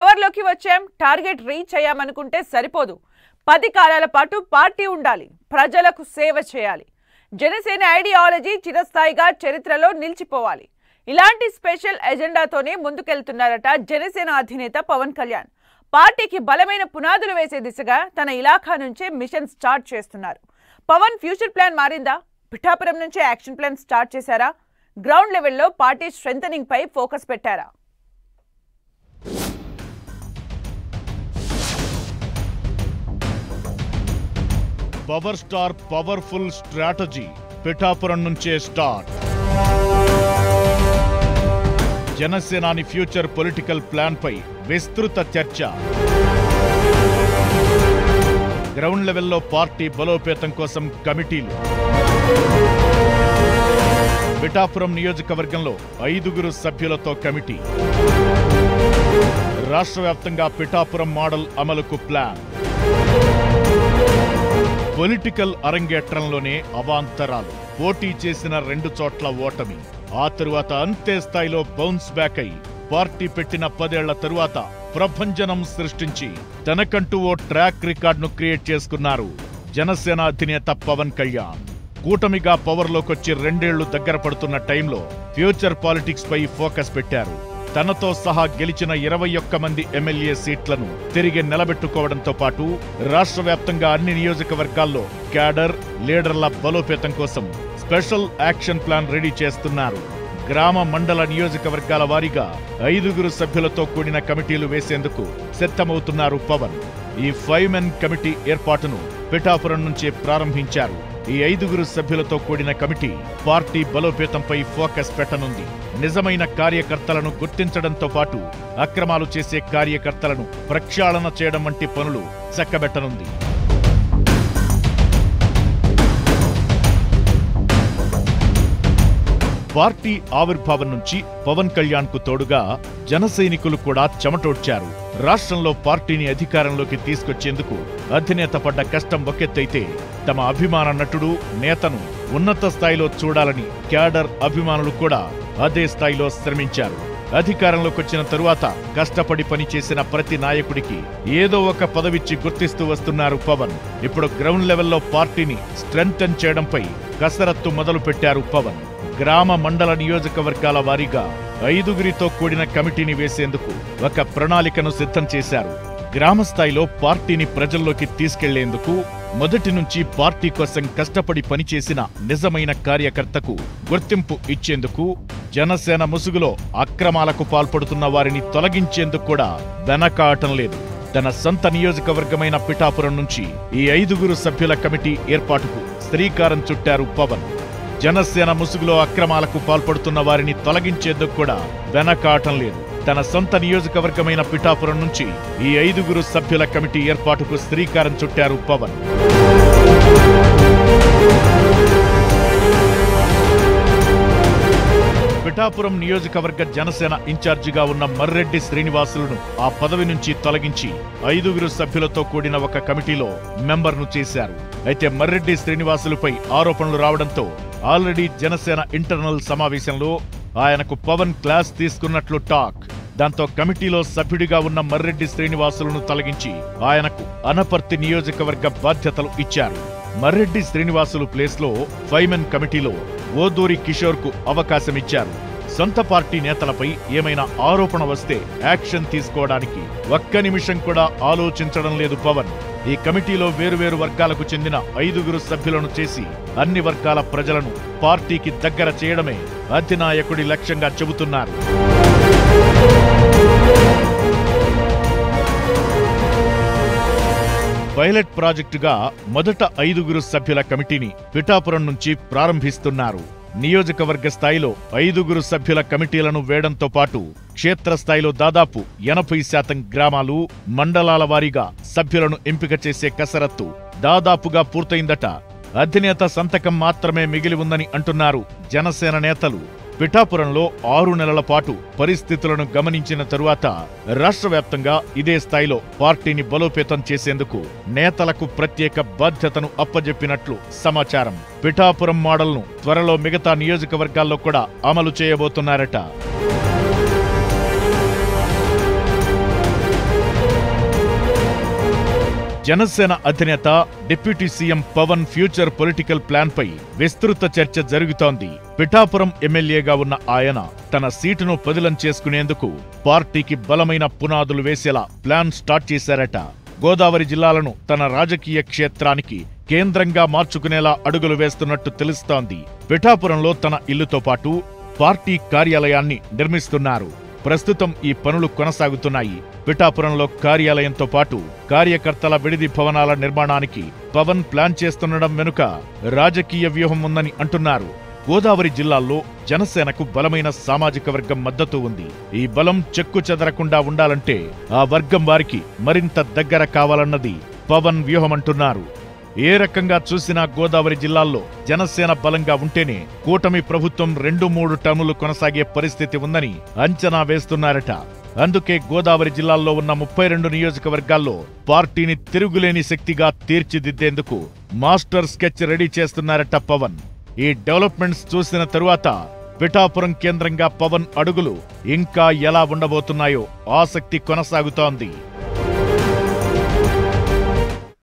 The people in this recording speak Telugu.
పవర్లోకి వచ్చాం, టార్గెట్ రీచ్ అయ్యామనుకుంటే సరిపోదు. 10 కాలాల పాటు పార్టీ ఉండాలి, ప్రజలకు సేవ చేయాలి. జనసేన ఐడియాలజీ చిరస్థాయిగా చరిత్రలో నిలిచిపోవాలి. ఇలాంటి స్పెషల్ ఎజెండాతోనే ముందుకెళ్తున్నారట జనసేన అధినేత పవన్ కళ్యాణ్. పార్టీకి బలమైన పునాదులు వేసే దిశగా తన ఇలాఖా నుంచే మిషన్ స్టార్ట్ చేస్తున్నారు. పవన్ ఫ్యూచర్ ప్లాన్ మారిందా? పిఠాపురం నుంచే యాక్షన్ ప్లాన్ స్టార్ట్ చేశారా? గ్రౌండ్ లెవెల్లో పార్టీ స్ట్రెంథనింగ్ పై ఫోకస్ పెట్టారా? Power star powerful strategy Pithapuram నుంచే స్టార్ట్. జనసేనాని ఫ్యూచర్ పొలిటికల్ ప్లాన్ పై విస్తృత చర్చ. గ్రౌండ్ లెవెల్లో పార్టీ బలోపేతం కోసం కమిటీలు. పిఠాపురం నియోజకవర్గంలో 5 సభ్యులతో కమిటీ. రాష్ట్ర వ్యాప్తంగా పిఠాపురం మోడల్ అమలుకు ప్లాన్. పొలిటికల్ అరంగేట్రంలోనే అవాంతరాలు. పోటీ చేసిన 2 చోట్ల ఓటమి. ఆ తరువాత అంతే స్థాయిలో బౌన్స్ బ్యాక్ అయి పార్టీ పెట్టిన 10 ఏళ్ల తరువాత ప్రభంజనం సృష్టించి తనకంటూ ఓ ట్రాక్ రికార్డును క్రియేట్ చేసుకున్నారు జనసేన అధినేత పవన్ కళ్యాణ్. కూటమిగా పవర్లోకొచ్చి 2 ఏళ్లు దగ్గర పడుతున్న టైంలో ఫ్యూచర్ పాలిటిక్స్ పై ఫోకస్ పెట్టారు. తనతో సహా గెలిచిన 21 మంది ఎమ్మెల్యే సీట్లను తిరిగి నిలబెట్టుకోవడంతో పాటు రాష్ట్ర వ్యాప్తంగా అన్ని నియోజకవర్గాల్లో క్యాడర్, లీడర్ల బలోపేతం కోసం స్పెషల్ యాక్షన్ ప్లాన్ రెడీ చేస్తున్నారు. గ్రామ, మండల, నియోజకవర్గాల వారీగా 5 సభ్యులతో కూడిన కమిటీలు వేసేందుకు సిద్ధమవుతున్నారు పవన్. ఈ 5 మెన్ కమిటీ ఏర్పాటును పిఠాపురం నుంచే ప్రారంభించారు. ఈ 5 సభ్యులతో కూడిన కమిటీ పార్టీ బలోపేతంపై ఫోకస్ పెట్టనుంది. నిజమైన కార్యకర్తలను గుర్తించడంతో పాటు అక్రమాలు చేసే కార్యకర్తలను ప్రక్షాళన చేయడం వంటి పనులు చక్కబెట్టనుంది. పార్టీ ఆవిర్భావం నుంచి పవన్ కళ్యాణ్ కు తోడుగా జన సైనికులు కూడా చెమటోడ్చారు. రాష్ట్రంలో పార్టీని అధికారంలోకి తీసుకొచ్చేందుకు అధినేత పడ్డ కష్టం ఒకెత్తైతే తమ అభిమాన నటుడు, నేతను ఉన్నత స్థాయిలో చూడాలని క్యాడర్ అభిమానులు కూడా అదే స్థాయిలో శ్రమించారు. అధికారంలోకొచ్చిన తరువాత కష్టపడి పనిచేసిన ప్రతి నాయకుడికి ఏదో ఒక పదవిచ్చి గుర్తిస్తూ వస్తున్నారు పవన్. ఇప్పుడు గ్రౌండ్ లెవెల్లో పార్టీని స్ట్రెంథెన్ చేయడంపై కసరత్తు మొదలు పెట్టారు పవన్. గ్రామ, మండల, నియోజకవర్గాల వారీగా 5 కూడిన కమిటీని వేసేందుకు ఒక ప్రణాళికను సిద్ధం చేశారు. గ్రామ స్థాయిలో పార్టీని ప్రజల్లోకి తీసుకెళ్లేందుకు మొదటి నుంచి పార్టీ కోసం కష్టపడి పనిచేసిన నిజమైన కార్యకర్తకు గుర్తింపు ఇచ్చేందుకు, జనసేన ముసుగులో అక్రమాలకు పాల్పడుతున్న వారిని తొలగించేందుకు కూడా వెనకాడటం లేదు. తన సొంత నియోజకవర్గమైన పిఠాపురం నుంచి ఈ 5 సభ్యుల కమిటీ ఏర్పాటుకు శ్రీకారం చుట్టారు పవన్. జనసేన ముసుగులో అక్రమాలకు పాల్పడుతున్న వారిని తొలగించేందుకు కూడా వెనకాడటం లేదు. తన సొంత నియోజకవర్గమైన పిఠాపురం నుంచి ఈ 5 సభ్యుల కమిటీ ఏర్పాటుకు శ్రీకారం చుట్టారు పవన్. పిఠాపురం నియోజకవర్గ జనసేన ఇన్ఛార్జిగా ఉన్న మర్రెడ్డి శ్రీనివాసులను ఆ పదవి నుంచి తొలగించి 5 సభ్యులతో కూడిన ఒక కమిటీలో మెంబర్ను చేశారు. అయితే మర్రెడ్డి శ్రీనివాసులపై ఆరోపణలు రావడంతో ఆల్రెడీ జనసేన ఇంటర్నల్ సమావేశంలో ఆయనకు పవన్ క్లాస్ తీసుకున్నట్లు టాక్. దాంతో కమిటీలో సభ్యుడిగా ఉన్న మర్రెడ్డి శ్రీనివాసులను తొలగించి ఆయనకు అనపర్తి నియోజకవర్గ బాధ్యతలు ఇచ్చారు. మర్రెడ్డి శ్రీనివాసులు ప్లేస్లో 5 మెన్ కమిటీలో ఓదూరి కిషోర్ కు అవకాశమిచ్చారు. సొంత పార్టీ నేతలపై ఏమైనా ఆరోపణ వస్తే యాక్షన్ తీసుకోవడానికి ఒక్క నిమిషం కూడా ఆలోచించడం లేదు పవన్. ఈ కమిటీలో వేరువేరు వర్గాలకు చెందిన 5 సభ్యులను చేసి అన్ని వర్గాల ప్రజలను పార్టీకి దగ్గర చేయడమే అధినాయకుడి లక్ష్యంగా చెబుతున్నారు. పైలట్ ప్రాజెక్టుగా మొదట 5 సభ్యుల కమిటీని పిఠాపురం నుంచి ప్రారంభిస్తున్నారు. నియోజకవర్గ స్థాయిలో 5 సభ్యుల కమిటీలను వేయడంతో పాటు క్షేత్రస్థాయిలో దాదాపు 80% గ్రామాలు, మండలాల వారీగా సభ్యులను ఎంపిక చేసే కసరత్తు దాదాపుగా పూర్తయిందట. అధినేత సంతకం మాత్రమే మిగిలి ఉందని అంటున్నారు జనసేన నేతలు. పిఠాపురంలో 6 నెలల పాటు పరిస్థితులను గమనించిన తరువాత రాష్ట్ర వ్యాప్తంగా ఇదే స్థాయిలో పార్టీని బలోపేతం చేసేందుకు నేతలకు ప్రత్యేక బాధ్యతను అప్పజెప్పినట్లు సమాచారం. పిఠాపురం మోడల్ను త్వరలో మిగతా నియోజకవర్గాల్లో కూడా అమలు చేయబోతున్నారట. జనసేన అధినేత deputy CM Pawan future political plan పై విస్తృత చర్చ జరుగుతోంది. పిఠాపురం ఎమ్మెల్యేగా ఉన్న ఆయన తన సీటును పదిలం చేసుకునేందుకు పార్టీకి బలమైన పునాదులు వేసేలా ప్లాన్ స్టార్ట్ చేశారట. గోదావరి జిల్లాలను తన రాజకీయ క్షేత్రానికి కేంద్రంగా మార్చుకునేలా అడుగులు వేస్తున్నట్టు తెలుస్తోంది. పిఠాపురంలో తన ఇల్లుతో పాటు పార్టీ కార్యాలయాన్ని నిర్మిస్తున్నారు. ప్రస్తుతం ఈ పనులు కొనసాగుతున్నాయి. పిఠాపురంలో కార్యాలయంతో పాటు కార్యకర్తల విడిది భవనాల నిర్మాణానికి పవన్ ప్లాన్ చేస్తుండడం వెనుక రాజకీయ వ్యూహం ఉందని అంటున్నారు. గోదావరి జిల్లాల్లో జనసేనకు బలమైన సామాజిక వర్గం మద్దతు ఉంది. ఈ బలం చెక్కు చెదరకుండా ఉండాలంటే ఆ వర్గం వారికి మరింత దగ్గర కావాలన్నది పవన్ వ్యూహమంటున్నారు. ఏ రకంగా చూసినా గోదావరి జిల్లాల్లో జనసేన బలంగా ఉంటేనే కూటమి ప్రభుత్వం 2-3 టర్ములు కొనసాగే పరిస్థితి ఉందని అంచనా వేస్తున్నారట. అందుకే గోదావరి జిల్లాల్లో ఉన్న 32 నియోజకవర్గాల్లో పార్టీని తిరుగులేని శక్తిగా తీర్చిదిద్దేందుకు మాస్టర్ స్కెచ్ రెడీ చేస్తున్నారట పవన్. ఈ డెవలప్మెంట్స్ చూసిన తరువాత పిఠాపురం కేంద్రంగా పవన్ అడుగులు ఇంకా ఎలా ఉండబోతున్నాయో ఆసక్తి కొనసాగుతోంది.